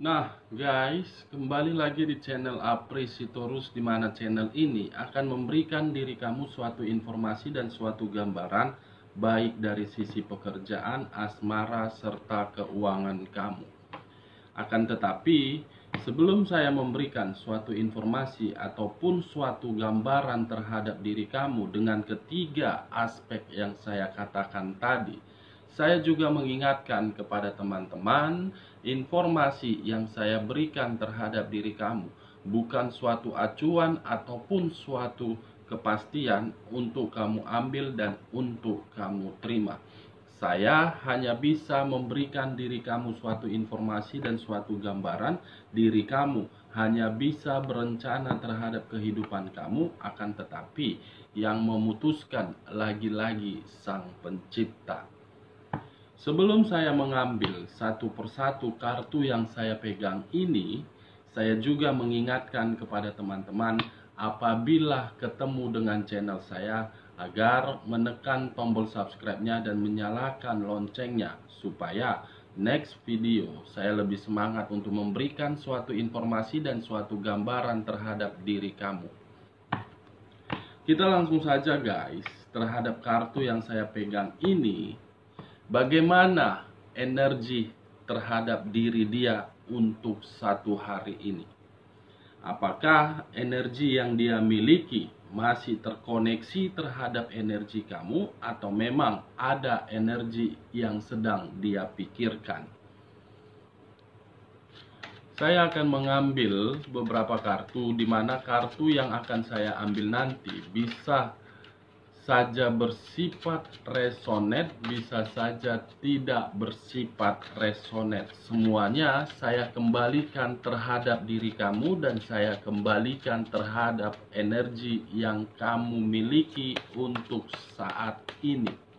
Nah, guys, kembali lagi di channel Apresitorus, di mana channel ini akan memberikan diri kamu suatu informasi dan suatu gambaran baik dari sisi pekerjaan, asmara, serta keuangan kamu. Akan tetapi, sebelum saya memberikan suatu informasi ataupun suatu gambaran terhadap diri kamu dengan ketiga aspek yang saya katakan tadi, saya juga mengingatkan kepada teman-teman, informasi yang saya berikan terhadap diri kamu bukan suatu acuan ataupun suatu kepastian untuk kamu ambil dan untuk kamu terima. Saya hanya bisa memberikan diri kamu suatu informasi dan suatu gambaran. Diri kamu hanya bisa berencana terhadap kehidupan kamu, akan tetapi yang memutuskan lagi-lagi Sang Pencipta. Sebelum saya mengambil satu persatu kartu yang saya pegang ini, saya juga mengingatkan kepada teman-teman apabila ketemu dengan channel saya agar menekan tombol subscribe-nya dan menyalakan loncengnya supaya next video saya lebih semangat untuk memberikan suatu informasi dan suatu gambaran terhadap diri kamu. Kita langsung saja guys, terhadap kartu yang saya pegang ini. Bagaimana energi terhadap diri dia untuk satu hari ini? Apakah energi yang dia miliki masih terkoneksi terhadap energi kamu, atau memang ada energi yang sedang dia pikirkan? Saya akan mengambil beberapa kartu, di mana kartu yang akan saya ambil nanti bisa saja bersifat resonet, bisa saja tidak bersifat resonet. Semuanya saya kembalikan terhadap diri kamu dan saya kembalikan terhadap energi yang kamu miliki untuk saat ini.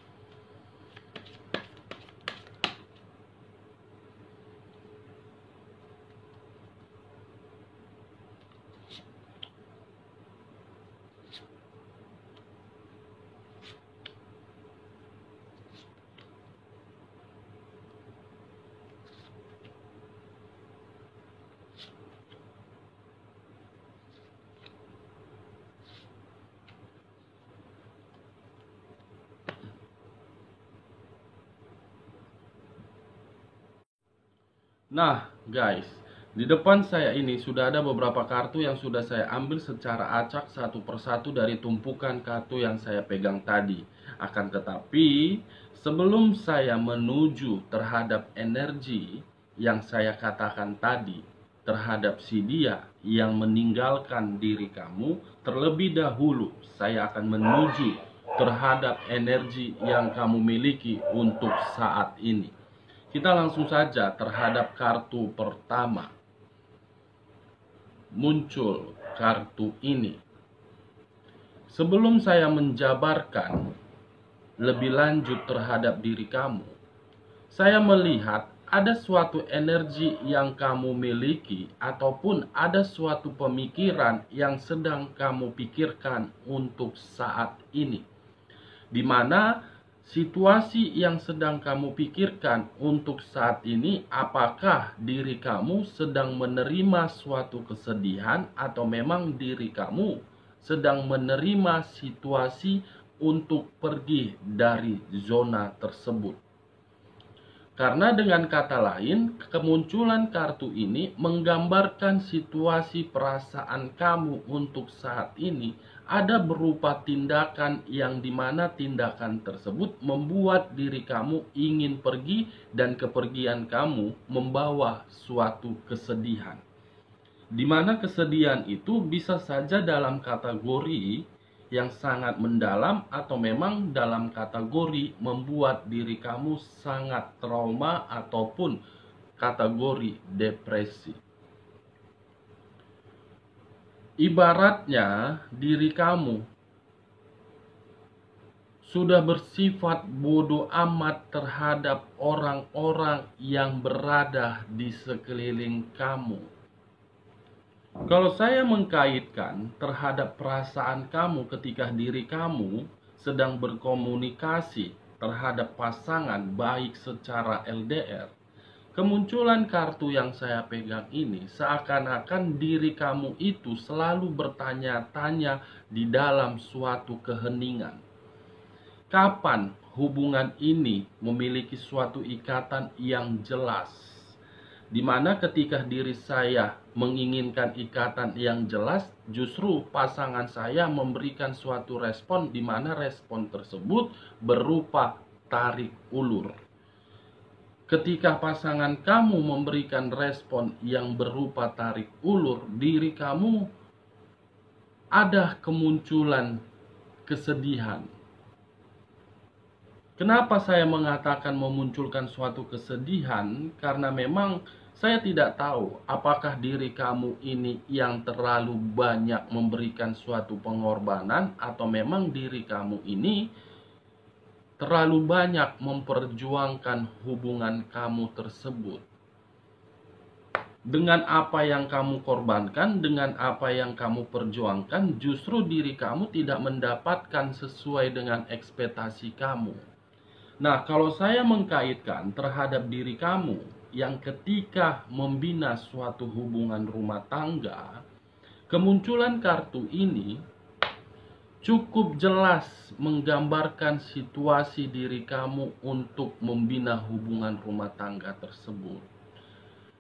Nah guys, di depan saya ini sudah ada beberapa kartu yang sudah saya ambil secara acak satu persatu dari tumpukan kartu yang saya pegang tadi. Akan tetapi, sebelum saya menuju terhadap energi yang saya katakan tadi terhadap si dia yang meninggalkan diri kamu, terlebih dahulu saya akan menuju terhadap energi yang kamu miliki untuk saat ini. Kita langsung saja terhadap kartu pertama. Muncul kartu ini. Sebelum saya menjabarkan lebih lanjut terhadap diri kamu, saya melihat ada suatu energi yang kamu miliki ataupun ada suatu pemikiran yang sedang kamu pikirkan untuk saat ini, di mana situasi yang sedang kamu pikirkan untuk saat ini, apakah diri kamu sedang menerima suatu kesedihan atau memang diri kamu sedang menerima situasi untuk pergi dari zona tersebut. Karena dengan kata lain, kemunculan kartu ini menggambarkan situasi perasaan kamu untuk saat ini ada berupa tindakan yang dimana tindakan tersebut membuat diri kamu ingin pergi dan kepergian kamu membawa suatu kesedihan. Dimana kesedihan itu bisa saja dalam kategori yang sangat mendalam atau memang dalam kategori membuat diri kamu sangat trauma ataupun kategori depresi. Ibaratnya diri kamu sudah bersifat bodoh amat terhadap orang-orang yang berada di sekeliling kamu. Kalau saya mengkaitkan terhadap perasaan kamu ketika diri kamu sedang berkomunikasi terhadap pasangan baik secara LDR, Kemunculan kartu yang saya pegang ini seakan-akan diri kamu itu selalu bertanya-tanya di dalam suatu keheningan. Kapan hubungan ini memiliki suatu ikatan yang jelas? Di mana ketika diri saya menginginkan ikatan yang jelas, justru pasangan saya memberikan suatu respon di mana respon tersebut berupa tarik ulur. Ketika pasangan kamu memberikan respon yang berupa tarik ulur, diri kamu ada kemunculan kesedihan. Kenapa saya mengatakan memunculkan suatu kesedihan? Karena memang saya tidak tahu apakah diri kamu ini yang terlalu banyak memberikan suatu pengorbanan, atau memang diri kamu ini terlalu banyak memperjuangkan hubungan kamu tersebut. Dengan apa yang kamu korbankan, dengan apa yang kamu perjuangkan, justru diri kamu tidak mendapatkan sesuai dengan ekspektasi kamu. Nah, kalau saya mengkaitkan terhadap diri kamu yang ketika membina suatu hubungan rumah tangga, kemunculan kartu ini cukup jelas menggambarkan situasi diri kamu untuk membina hubungan rumah tangga tersebut.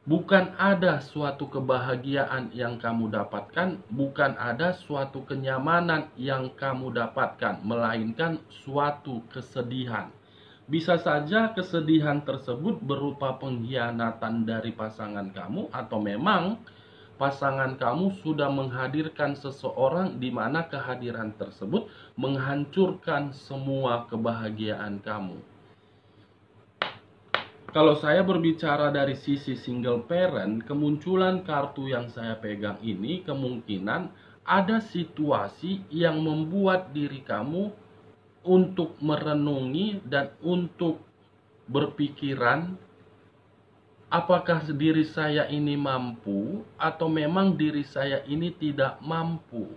Bukan ada suatu kebahagiaan yang kamu dapatkan, bukan ada suatu kenyamanan yang kamu dapatkan, melainkan suatu kesedihan. Bisa saja kesedihan tersebut berupa pengkhianatan dari pasangan kamu, atau memang pasangan kamu sudah menghadirkan seseorang di mana kehadiran tersebut menghancurkan semua kebahagiaan kamu. Kalau saya berbicara dari sisi single parent, kemunculan kartu yang saya pegang ini kemungkinan ada situasi yang membuat diri kamu untuk merenungi dan untuk berpikiran, apakah diri saya ini mampu atau memang diri saya ini tidak mampu.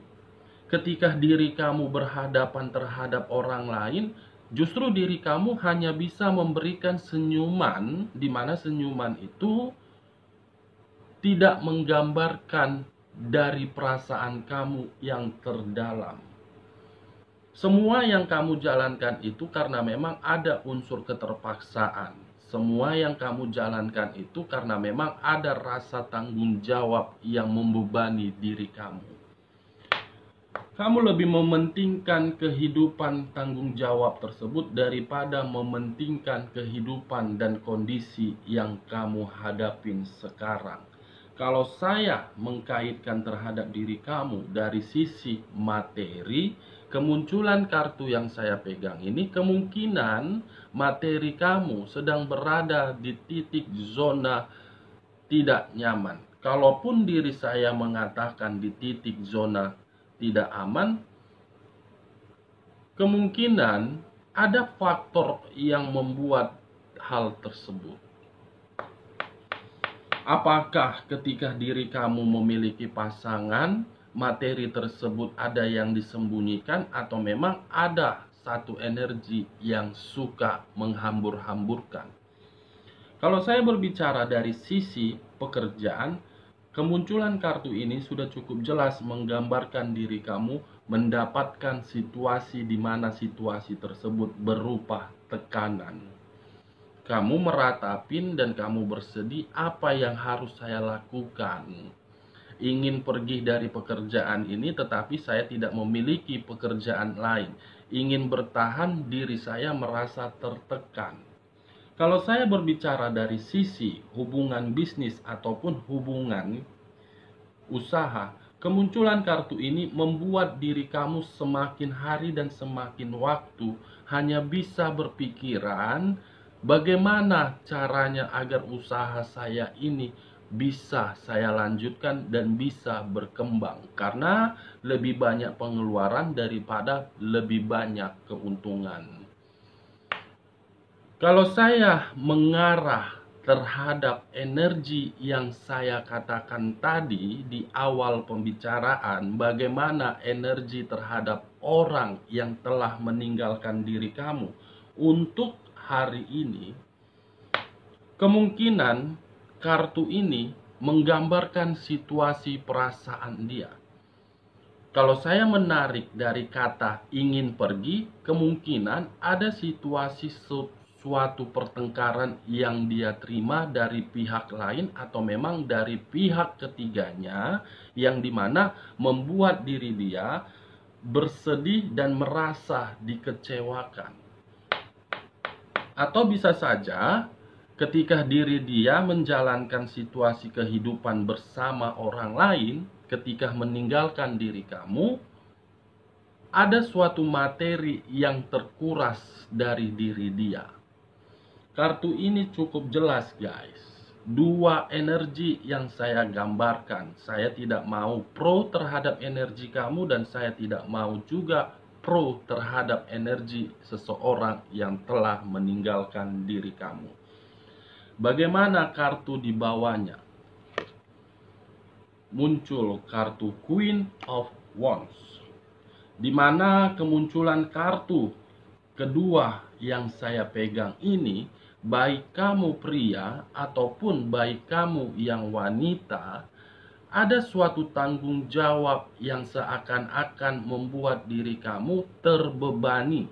Ketika diri kamu berhadapan terhadap orang lain, justru diri kamu hanya bisa memberikan senyuman, di mana senyuman itu tidak menggambarkan dari perasaan kamu yang terdalam. Semua yang kamu jalankan itu karena memang ada unsur keterpaksaan. Semua yang kamu jalankan itu karena memang ada rasa tanggung jawab yang membebani diri kamu. Kamu lebih mementingkan kehidupan tanggung jawab tersebut daripada mementingkan kehidupan dan kondisi yang kamu hadapin sekarang. Kalau saya mengkaitkan terhadap diri kamu dari sisi materi, kemunculan kartu yang saya pegang ini kemungkinan materi kamu sedang berada di titik zona tidak nyaman. Kalaupun diri saya mengatakan di titik zona tidak aman, kemungkinan ada faktor yang membuat hal tersebut. Apakah ketika diri kamu memiliki pasangan, materi tersebut ada yang disembunyikan, atau memang ada satu energi yang suka menghambur-hamburkan? Kalau saya berbicara dari sisi pekerjaan, kemunculan kartu ini sudah cukup jelas menggambarkan diri kamu mendapatkan situasi di mana situasi tersebut berupa tekanan. Kamu meratapin dan kamu bersedih, apa yang harus saya lakukan? Ingin pergi dari pekerjaan ini, tetapi saya tidak memiliki pekerjaan lain. Ingin bertahan, diri saya merasa tertekan. Kalau saya berbicara dari sisi hubungan bisnis ataupun hubungan usaha, kemunculan kartu ini membuat diri kamu semakin hari dan semakin waktu hanya bisa berpikiran, bagaimana caranya agar usaha saya ini bisa saya lanjutkan dan bisa berkembang, karena lebih banyak pengeluaran daripada lebih banyak keuntungan. Kalau saya mengarah terhadap energi yang saya katakan tadi di awal pembicaraan, bagaimana energi terhadap orang yang telah meninggalkan diri kamu untuk hari ini, Kemungkinan kartu ini menggambarkan situasi perasaan dia. Kalau saya menarik dari kata ingin pergi, kemungkinan ada situasi suatu pertengkaran yang dia terima dari pihak lain atau memang dari pihak ketiganya, yang dimana membuat diri dia bersedih dan merasa dikecewakan. Atau bisa saja ketika diri dia menjalankan situasi kehidupan bersama orang lain, ketika meninggalkan diri kamu, ada suatu materi yang terkuras dari diri dia. Kartu ini cukup jelas, guys. Dua energi yang saya gambarkan. Saya tidak mau pro terhadap energi kamu dan saya tidak mau juga pro terhadap energi seseorang yang telah meninggalkan diri kamu. Bagaimana kartu di bawahnya? Muncul kartu Queen of Wands, di mana kemunculan kartu kedua yang saya pegang ini, baik kamu pria ataupun baik kamu yang wanita, ada suatu tanggung jawab yang seakan-akan membuat diri kamu terbebani,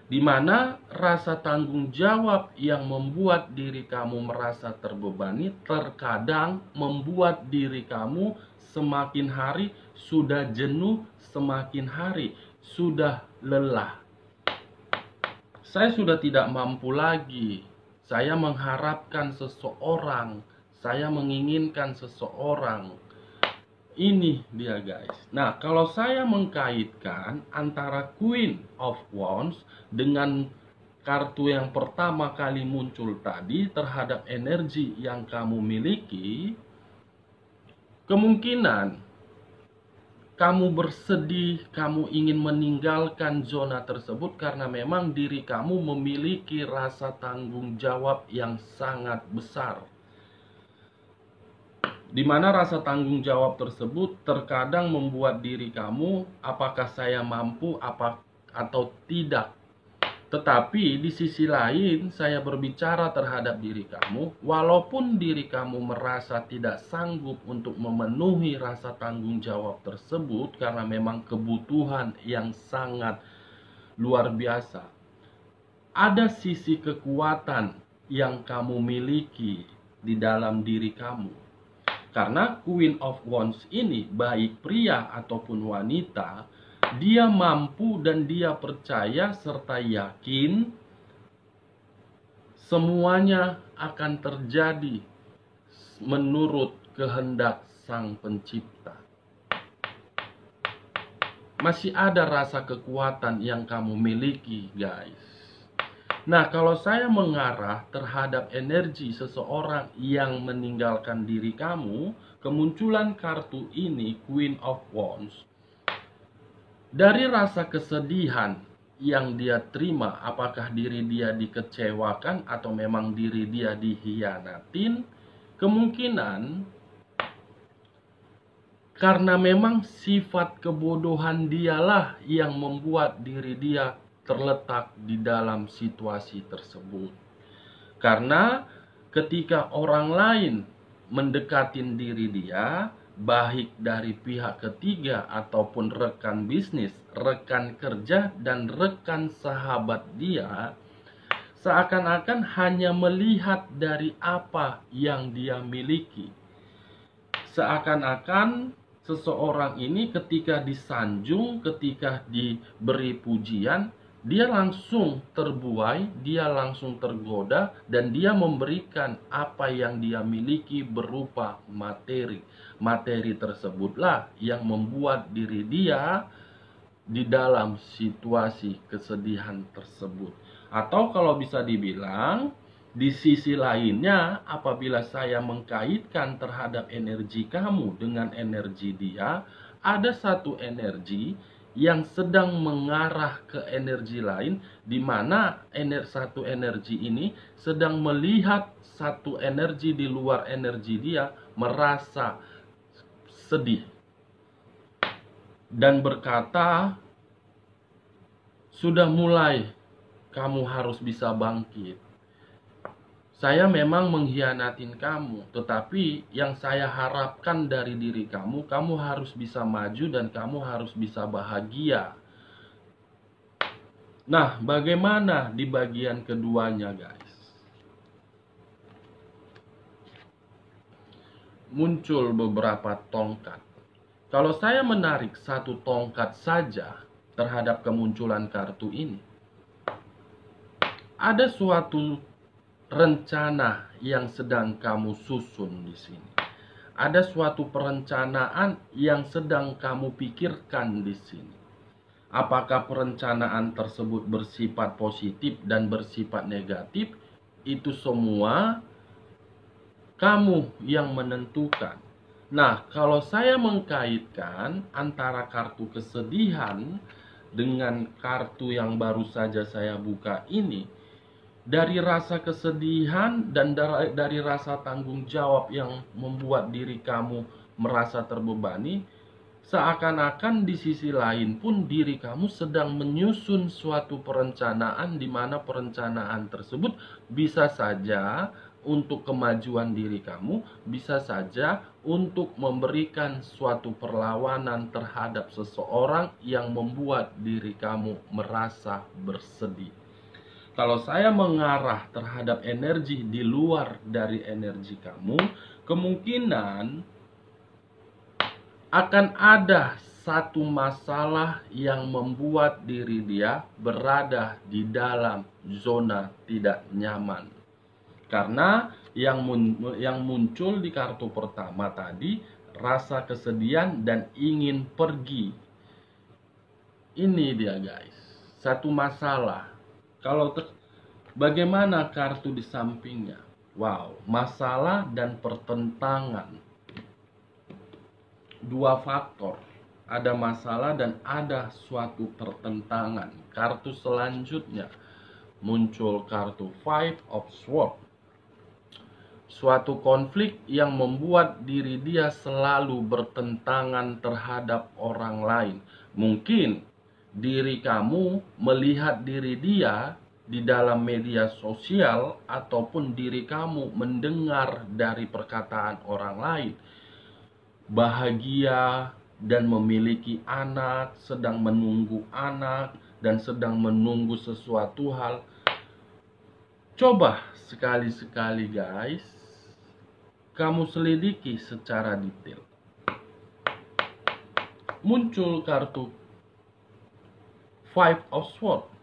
di mana rasa tanggung jawab yang membuat diri kamu merasa terbebani terkadang membuat diri kamu semakin hari sudah jenuh, semakin hari sudah lelah. Saya sudah tidak mampu lagi. Saya mengharapkan seseorang, saya menginginkan seseorang. Ini dia, guys. Nah, kalau saya mengkaitkan antara Queen of Wands dengan kartu yang pertama kali muncul tadi terhadap energi yang kamu miliki, kemungkinan kamu bersedih, kamu ingin meninggalkan zona tersebut karena memang diri kamu memiliki rasa tanggung jawab yang sangat besar. Di mana rasa tanggung jawab tersebut terkadang membuat diri kamu, apakah saya mampu atau tidak. Tetapi di sisi lain saya berbicara terhadap diri kamu, walaupun diri kamu merasa tidak sanggup untuk memenuhi rasa tanggung jawab tersebut karena memang kebutuhan yang sangat luar biasa, ada sisi kekuatan yang kamu miliki di dalam diri kamu. Karena Queen of Wands ini, baik pria ataupun wanita, dia mampu dan dia percaya serta yakin semuanya akan terjadi menurut kehendak Sang Pencipta. Masih ada rasa kekuatan yang kamu miliki, guys. Nah, kalau saya mengarah terhadap energi seseorang yang meninggalkan diri kamu, kemunculan kartu ini, Queen of Wands, dari rasa kesedihan yang dia terima, apakah diri dia dikecewakan atau memang diri dia dihianatin, kemungkinan karena memang sifat kebodohan dialah yang membuat diri dia terletak di dalam situasi tersebut. Karena ketika orang lain mendekatin diri dia, baik dari pihak ketiga ataupun rekan bisnis, rekan kerja, dan rekan sahabat dia, seakan-akan hanya melihat dari apa yang dia miliki. Seakan-akan seseorang ini ketika disanjung, ketika diberi pujian, dia langsung terbuai, dia langsung tergoda, dan dia memberikan apa yang dia miliki berupa materi. Materi tersebutlah yang membuat diri dia di dalam situasi kesedihan tersebut. Atau kalau bisa dibilang, di sisi lainnya, apabila saya mengkaitkan terhadap energi kamu dengan energi dia, ada satu energi yang sedang mengarah ke energi lain, di mana satu energi ini sedang melihat satu energi di luar energi dia merasa sedih dan berkata, sudah mulai, kamu harus bisa bangkit. Saya memang mengkhianatin kamu, tetapi yang saya harapkan dari diri kamu, kamu harus bisa maju dan kamu harus bisa bahagia. Nah, bagaimana di bagian keduanya, guys? Muncul beberapa tongkat. Kalau saya menarik satu tongkat saja terhadap kemunculan kartu ini, ada suatu rencana yang sedang kamu susun di sini. Ada suatu perencanaan yang sedang kamu pikirkan di sini. Apakah perencanaan tersebut bersifat positif dan bersifat negatif? Itu semua kamu yang menentukan. Nah, kalau saya mengkaitkan antara kartu kesedihan dengan kartu yang baru saja saya buka ini, dari rasa kesedihan dan dari rasa tanggung jawab yang membuat diri kamu merasa terbebani, seakan-akan di sisi lain pun diri kamu sedang menyusun suatu perencanaan di mana perencanaan tersebut bisa saja untuk kemajuan diri kamu, bisa saja untuk memberikan suatu perlawanan terhadap seseorang yang membuat diri kamu merasa bersedih. Kalau saya mengarah terhadap energi di luar dari energi kamu, kemungkinan akan ada satu masalah yang membuat diri dia berada di dalam zona tidak nyaman. Karena yang muncul di kartu pertama tadi, rasa kesedihan dan ingin pergi. Ini dia, guys, satu masalah. Bagaimana kartu di sampingnya? Wow, masalah dan pertentangan. Dua faktor. Ada masalah dan ada suatu pertentangan. Kartu selanjutnya muncul kartu Five of Swords. Suatu konflik yang membuat diri dia selalu bertentangan terhadap orang lain. Mungkin diri kamu melihat diri dia di dalam media sosial, ataupun diri kamu mendengar dari perkataan orang lain, bahagia dan memiliki anak, sedang menunggu anak, dan sedang menunggu sesuatu hal. Coba sekali-sekali, guys, kamu selidiki secara detail. Muncul kartu Five of Swords.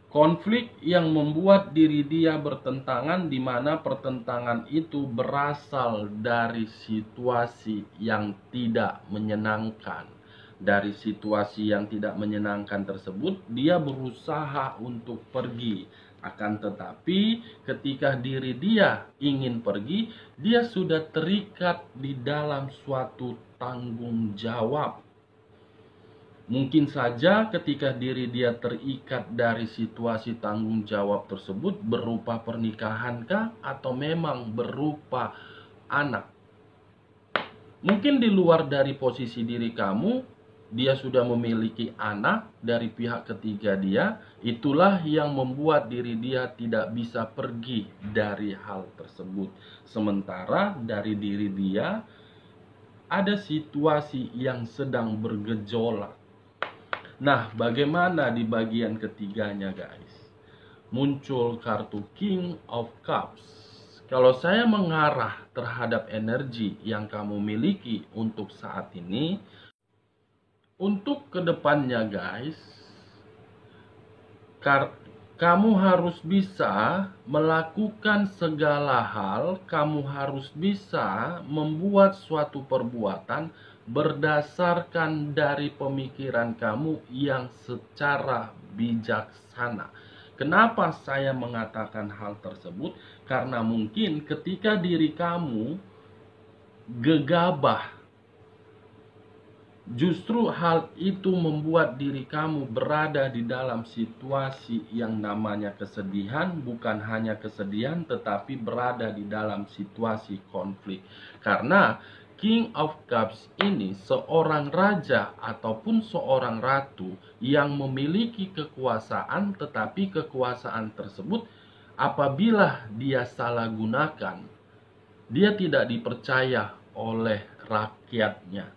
Konflik yang membuat diri dia bertentangan, di mana pertentangan itu berasal dari situasi yang tidak menyenangkan. Dari situasi yang tidak menyenangkan tersebut, dia berusaha untuk pergi. Akan tetapi, ketika diri dia ingin pergi, dia sudah terikat di dalam suatu tanggung jawab. Mungkin saja ketika diri dia terikat dari situasi tanggung jawab tersebut berupa pernikahankah atau memang berupa anak. Mungkin di luar dari posisi diri kamu, dia sudah memiliki anak dari pihak ketiga dia. Itulah yang membuat diri dia tidak bisa pergi dari hal tersebut. Sementara dari diri dia ada situasi yang sedang bergejolak. Nah, bagaimana di bagian ketiganya, guys? Muncul kartu King of Cups. Kalau saya mengarah terhadap energi yang kamu miliki untuk saat ini, untuk kedepannya, guys, kamu harus bisa melakukan segala hal. Kamu harus bisa membuat suatu perbuatan berdasarkan dari pemikiran kamu yang secara bijaksana. Kenapa saya mengatakan hal tersebut? Karena mungkin ketika diri kamu gegabah, justru hal itu membuat diri kamu berada di dalam situasi yang namanya kesedihan. Bukan hanya kesedihan, tetapi berada di dalam situasi konflik. Karena King of Cups ini seorang raja ataupun seorang ratu yang memiliki kekuasaan, tetapi kekuasaan tersebut Apabila dia salah gunakan, dia tidak dipercaya oleh rakyatnya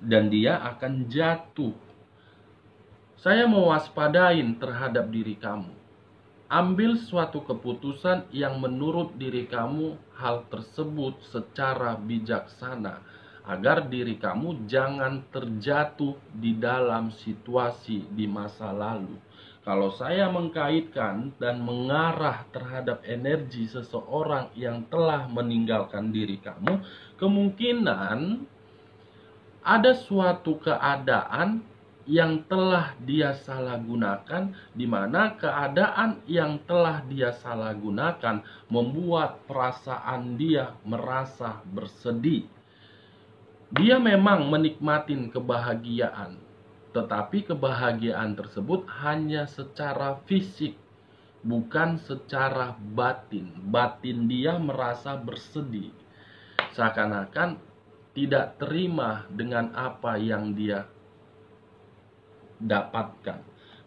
dan dia akan jatuh. Saya mewaspadain terhadap diri kamu. Ambil suatu keputusan yang menurut diri kamu hal tersebut secara bijaksana, agar diri kamu jangan terjatuh di dalam situasi di masa lalu. Kalau saya mengkaitkan dan mengarah terhadap energi seseorang yang telah meninggalkan diri kamu, kemungkinan ada suatu keadaan yang telah dia salah gunakan, di mana keadaan yang telah dia salah gunakan membuat perasaan dia merasa bersedih. Dia memang menikmatin kebahagiaan, tetapi kebahagiaan tersebut hanya secara fisik, bukan secara batin. Batin dia merasa bersedih, seakan-akan tidak terima dengan apa yang dia dapatkan.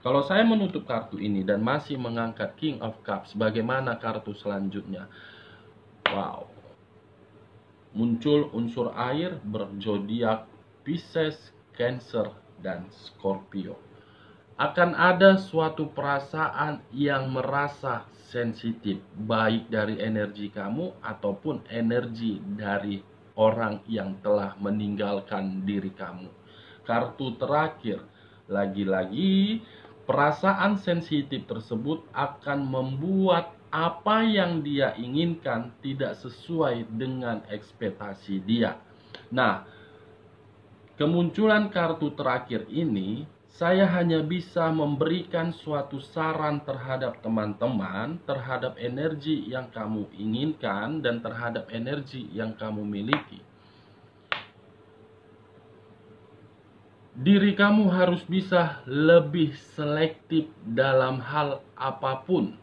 Kalau saya menutup kartu ini dan masih mengangkat King of Cups, bagaimana kartu selanjutnya? Wow. Muncul unsur air berzodiak Pisces, Cancer, dan Scorpio. Akan ada suatu perasaan yang merasa sensitif, baik dari energi kamu ataupun energi dari orang yang telah meninggalkan diri kamu. Kartu terakhir, lagi-lagi perasaan sensitif tersebut akan membuat apa yang dia inginkan tidak sesuai dengan ekspektasi dia. Nah, kemunculan kartu terakhir ini, saya hanya bisa memberikan suatu saran terhadap teman-teman, terhadap energi yang kamu inginkan dan terhadap energi yang kamu miliki. Diri kamu harus bisa lebih selektif dalam hal apapun.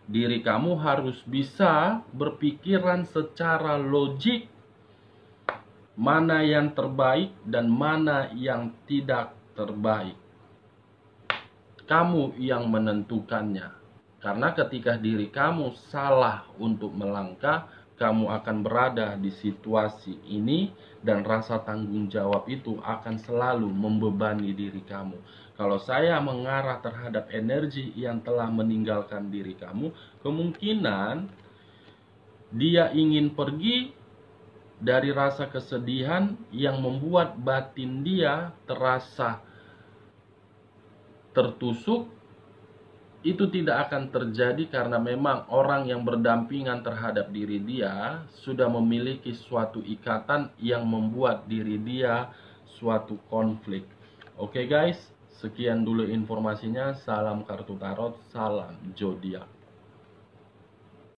Diri kamu harus bisa berpikiran secara logik, mana yang terbaik dan mana yang tidak terbaik. Kamu yang menentukannya. Karena ketika diri kamu salah untuk melangkah, kamu akan berada di situasi ini dan rasa tanggung jawab itu akan selalu membebani diri kamu. Kalau saya mengarah terhadap energi yang telah meninggalkan diri kamu, kemungkinan dia ingin pergi dari rasa kesedihan yang membuat batin dia terasa tertusuk. Itu tidak akan terjadi karena memang orang yang berdampingan terhadap diri dia sudah memiliki suatu ikatan yang membuat diri dia suatu konflik. Oke guys, sekian dulu informasinya. Salam kartu tarot, salam zodiak.